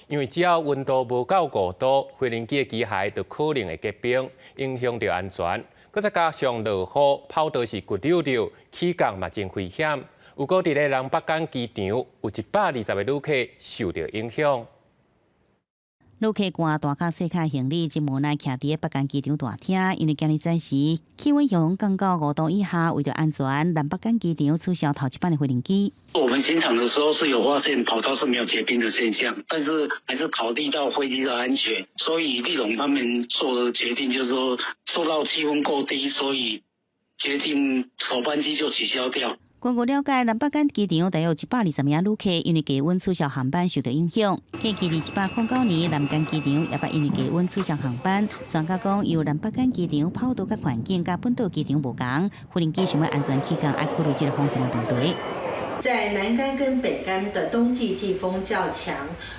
因为只要温度无到5度，飞行机的机械就可能会结冰，影响到安全。佮再加上落雨，跑道是骨溜溜，起降嘛真危险。有个伫咧南北港机场，有120个旅客受到影响。旅客赶大卡小卡行李，真无奈徛伫北港机场大厅，因为今日早时气温向降到5度以下，为了安全，南北港机场取消头一班的飞行机。我们进场的时候是有发现跑道是没有结冰的现象，但是还是考虑到飞机的安全，所以立荣他们做的决定就是说，受到气温过低，所以决定首班机就取消掉。根据了解，南北港机场大约有120名旅客因为低温取消航班受到影响。继2109年，南港机场也捌因为低温取消航班。专家讲，由南北港机场跑道甲环境甲本岛机场无同，飞行机想要安全起降，爱考虑这个风险的问题。在南竿跟北竿的冬季季风较强，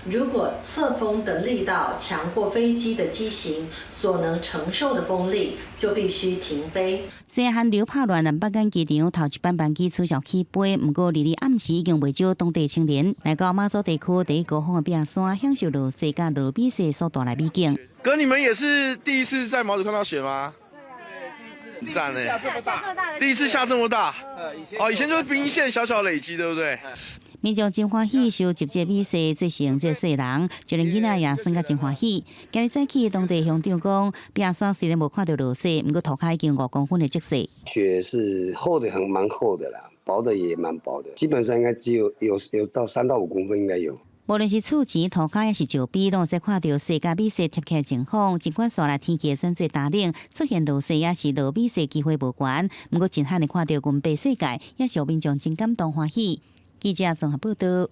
如果侧风的力道强过飞机的机型所能承受的风力，就必须停飞。虽然寒流拍乱南北港机场头一班班机取消起飞，不过日暗时已经未少当地青年来到马祖地区第一高峰的屏山，享受落雪甲落比雪所带来美景。哥，你们也是第一次在毛祖看到雪吗？赞嘞！第一次下这么大，以前就是冰线小小累积，对不对？民众真欢喜，收集这美雪，最成这细人，就连囡仔也算甲真欢喜。今日早起，当地乡长讲，屏山虽然无看到落雪，不过涂骹已经5公分的积雪。雪是厚的很蛮厚的啦，薄的也蛮薄的，基本上应该只有到3到5公分应该有。无论是厝前、涂骹，还是石壁，拢在看到雪甲美雪贴起的情况。尽管说来天气算做打冷，出现落雪也是落美雪机会无悬。不过真罕的看到云白世界，也是民众真感动欢喜。记者综合报道。